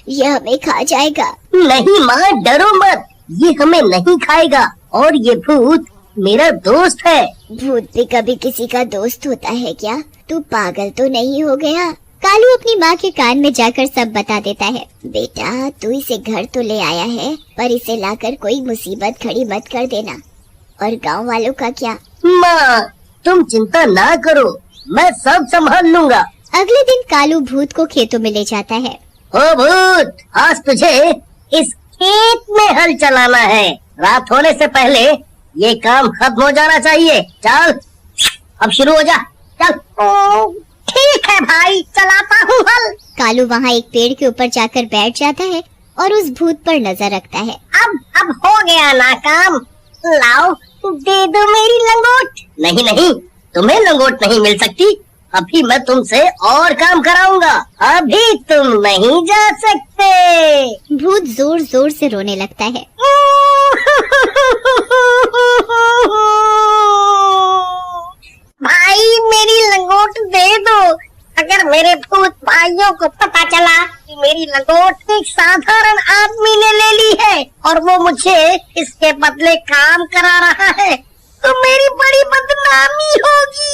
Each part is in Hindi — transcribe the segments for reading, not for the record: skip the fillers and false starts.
ये हमें खा जाएगा। नहीं माँ, डरो मत, ये हमें नहीं खाएगा। और ये भूत मेरा दोस्त है। भूत भी कभी किसी का दोस्त होता है क्या? तू पागल तो नहीं हो गया? कालू अपनी माँ के कान में जाकर सब बता देता है। बेटा, तू इसे घर तो ले आया है, पर इसे लाकर कोई मुसीबत खड़ी मत कर देना। और गांव वालों का क्या? माँ, तुम चिंता ना करो, मैं सब संभाल लूंगा। अगले दिन कालू भूत को खेतों में ले जाता है। ओ भूत, आज तुझे इस खेत में हल चलाना है। रात होने से पहले ये काम खत्म हो जाना चाहिए। चल, अब शुरू हो जा। चल। ठीक है भाई, चलाता हूँ हल। कालू वहाँ एक पेड़ के ऊपर जाकर बैठ जाता है और उस भूत पर नजर रखता है। अब हो गया ना काम। लाओ, दे दो मेरी लंगोट। नहीं नहीं, तुम्हें लंगोट नहीं मिल सकती। अभी मैं तुमसे और काम कराऊंगा। अभी तुम नहीं जा सकते। भूत जोर जोर से रोने लगता है। भाई, मेरी लंगोट दे दो। अगर मेरे भूत भाइयों को पता चला कि मेरी लंगोट एक साधारण आदमी ने ले ली है और वो मुझे इसके बदले काम करा रहा है, तो मेरी बड़ी बदनामी होगी।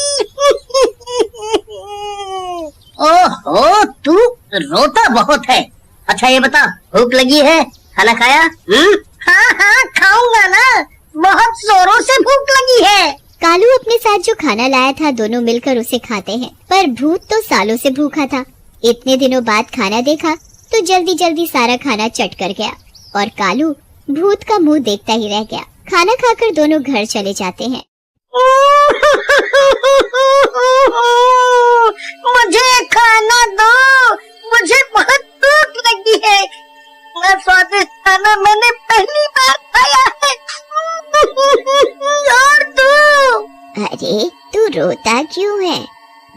ओहो, तू रोता बहुत है। अच्छा ये बता, भूख लगी है? खाना खाया? हाँ हाँ, खाऊंगा ना, बहुत जोरों से भूख लगी है। कालू अपने साथ जो खाना लाया था दोनों मिलकर उसे खाते हैं, पर भूत तो सालों से भूखा था। इतने दिनों बाद खाना देखा तो जल्दी जल्दी सारा खाना चट कर गया और कालू भूत का मुंह देखता ही रह गया। खाना खाकर दोनों घर चले जाते हैं। मुझे खाना दो, मुझे बहुत भूख लगी है। इतना स्वादिष्ट खाना मैंने पहली बार खाया है। और दो। अरे, तू रोता क्यों है?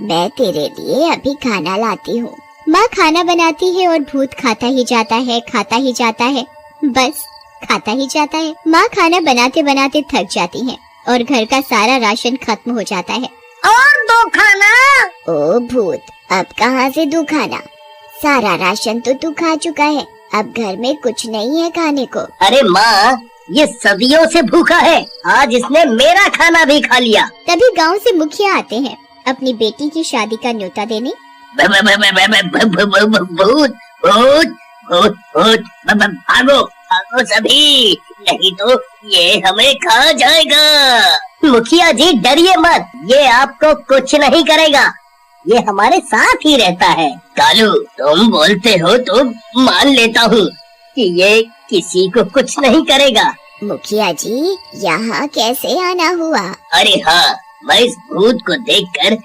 मैं तेरे लिए अभी खाना लाती हूँ। माँ खाना बनाती है और भूत खाता ही जाता है, खाता ही जाता है, बस खाता ही जाता है। माँ खाना बनाते बनाते थक जाती है और घर का सारा राशन खत्म हो जाता है। और दो खाना। ओ भूत, अब कहाँ से दूं खाना? सारा राशन तो तू खा चुका है, अब घर में कुछ नहीं है खाने को। अरे माँ, ये सदियों से भूखा है, आज इसने मेरा खाना भी खा लिया। तभी गांव से मुखिया आते हैं अपनी बेटी की शादी का न्योता देने। भूत भूत भूत भूत, भागो भागो सभी, नहीं तो ये हमें खा जाएगा। मुखिया जी, डरिए मत, ये आपको कुछ नहीं करेगा, ये हमारे साथ ही रहता है। कालू, तुम बोलते हो तो मान लेता हूँ कि ये किसी को कुछ नहीं करेगा। मुखिया जी, यहाँ कैसे आना हुआ? अरे हाँ, मैं इस भूत को देखकर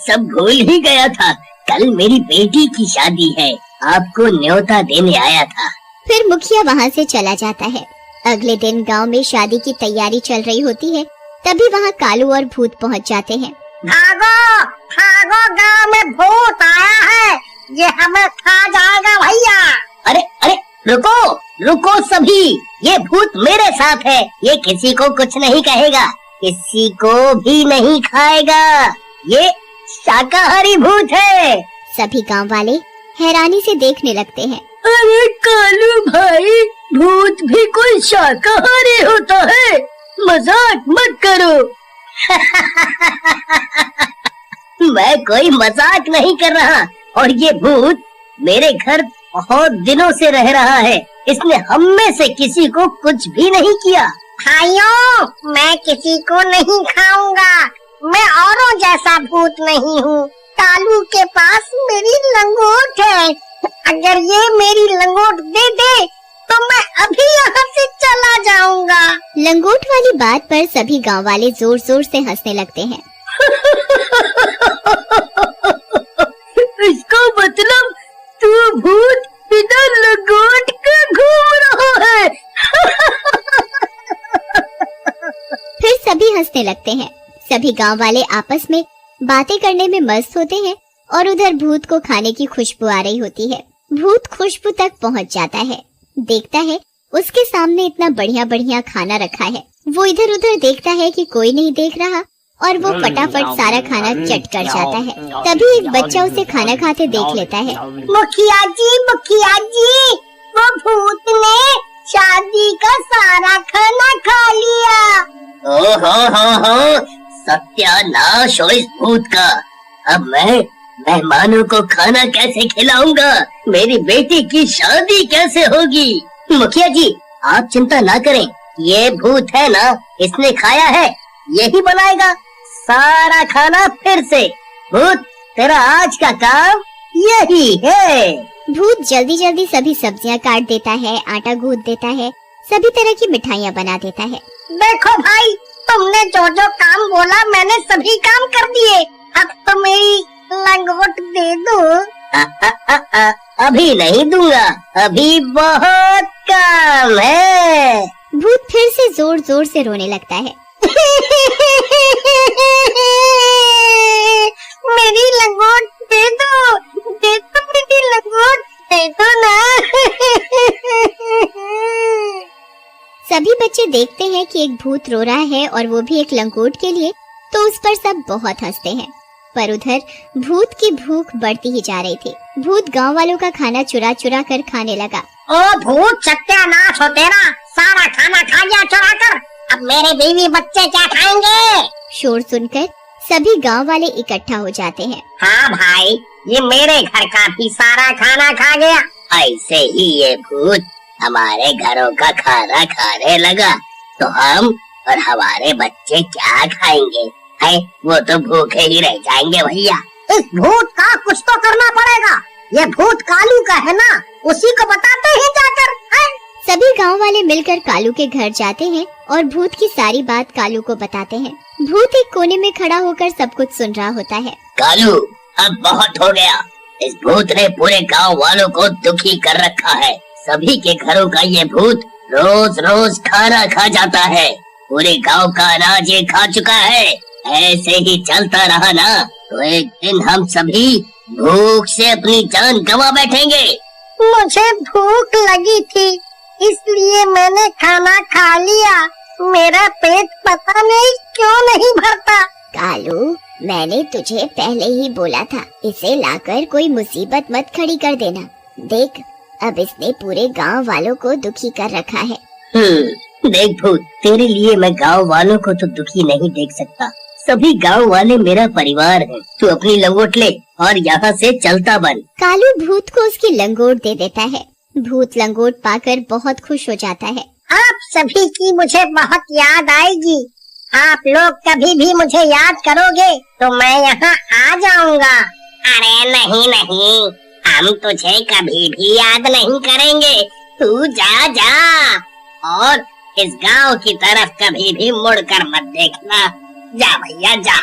सब भूल ही गया था। कल मेरी बेटी की शादी है, आपको न्योता देने आया था। फिर मुखिया वहाँ से चला जाता है। अगले दिन गांव में शादी की तैयारी चल रही होती है, तभी वहाँ कालू और भूत पहुँच जाते हैं। भागो भागो, गांव में भूत आया है, ये हमें खा जाएगा भैया। अरे अरे, रुको रुको सभी, ये भूत मेरे साथ है, ये किसी को कुछ नहीं कहेगा, किसी को भी नहीं खाएगा, ये शाकाहारी भूत है। सभी गांव वाले हैरानी से देखने लगते हैं। अरे कालू भाई, भूत भी कोई शाकाहारी होता है, मजाक मत करो। मैं कोई मजाक नहीं कर रहा, और ये भूत मेरे घर बहुत दिनों से रह रहा है, इसने हम में से किसी को कुछ भी नहीं किया। भाइयों, मैं किसी को नहीं खाऊंगा, मैं औरों जैसा भूत नहीं हूँ। कालू के पास मेरी लंगोट है, अगर ये मेरी लंगोट दे दे तो मैं अभी यहाँ से चला जाऊंगा। लंगोट वाली बात पर सभी गांव वाले जोर जोर से हंसने लगते हैं। इसका मतलब तू भूत बिना लंगोट के घूम रहा है। फिर सभी हंसने लगते हैं। सभी गांव वाले आपस में बातें करने में मस्त होते हैं और उधर भूत को खाने की खुशबू आ रही होती है। भूत खुशबू तक पहुंच जाता है, देखता है उसके सामने इतना बढ़िया बढ़िया खाना रखा है। वो इधर उधर देखता है कि कोई नहीं देख रहा और वो फटाफट सारा खाना चट कर जाता है। तभी एक बच्चा उसे खाना खाते देख लेता है। मुखिया जी, वो भूत ने शादी का सारा खाना खा लिया। हो, सत्यानाश हो इस भूत का। अब मैं मेहमानों को खाना कैसे खिलाऊंगा? मेरी बेटी की शादी कैसे होगी? मुखिया जी, आप चिंता ना करें, ये भूत है ना, इसने खाया है, यही बनाएगा सारा खाना फिर से। भूत, तेरा आज का काम यही है। भूत जल्दी जल्दी सभी सब्जियां काट देता है, आटा गूंथ देता है, सभी तरह की मिठाइयाँ बना देता है। देखो भाई, तुमने जो जो काम बोला मैंने सभी काम कर दिए। अब तो मेरी लंगोट दे दो। अभी नहीं दूंगा, अभी बहुत काम है। भूत फिर से जोर जोर से रोने लगता है। मेरी लंगोट दे दो, मेरी लंगोट दे दो ना। सभी बच्चे देखते हैं कि एक भूत रो रहा है और वो भी एक लंगोट के लिए, तो उस पर सब बहुत हंसते हैं। पर उधर भूत की भूख बढ़ती ही जा रही थी। भूत गांव वालों का खाना चुरा चुरा कर खाने लगा। ओ भूत, सत्यानाश हो तेरा, सारा खाना खा गया चुरा कर। अब मेरे बीवी बच्चे क्या खाएंगे? शोर सुनकर सभी गांव वाले इकट्ठा हो जाते हैं। हाँ भाई, ये मेरे घर का भी सारा खाना खा गया। ऐसे ही ये भूत हमारे घरों का खाना खाने लगा तो हम और हमारे बच्चे क्या खाएंगे? है, वो तो भूखे ही रह जाएंगे भैया। इस भूत का कुछ तो करना पड़ेगा। ये भूत कालू का है ना, उसी को बताते हैं जाकर। है? सभी गांव वाले मिलकर कालू के घर जाते हैं और भूत की सारी बात कालू को बताते हैं। भूत एक कोने में खड़ा होकर सब कुछ सुन रहा होता है। कालू, अब बहुत हो गया। इस भूत ने पूरे गांव वालों को दुखी कर रखा है। सभी के घरों का ये भूत रोज रोज खाना खा जाता है। पूरे गांव का अनाज ये खा चुका है। ऐसे ही चलता रहा ना तो एक दिन हम सभी भूख से अपनी जान गंवा बैठेंगे। मुझे भूख लगी थी, इसलिए मैंने खाना खा लिया। मेरा पेट पता नहीं क्यों नहीं भरता। कालू, मैंने तुझे पहले ही बोला था, इसे लाकर कोई मुसीबत मत खड़ी कर देना। देख, अब इसने पूरे गांव वालों को दुखी कर रखा है। देख भूत, तेरे लिए मैं गांव वालों को तो दुखी नहीं देख सकता। सभी गांव वाले मेरा परिवार है। तू अपनी लंगोट ले और यहाँ से चलता बन। कालू भूत को उसकी लंगोट दे देता है। भूत लंगोट पाकर बहुत खुश हो जाता है। आप सभी की मुझे बहुत याद आएगी। आप लोग कभी भी मुझे याद करोगे तो मैं यहाँ आ जाऊंगा। अरे नहीं, हम तुझे कभी भी याद नहीं करेंगे। तू जा और इस गांव की तरफ कभी भी मुड़कर मत देखना। जा भैया जा।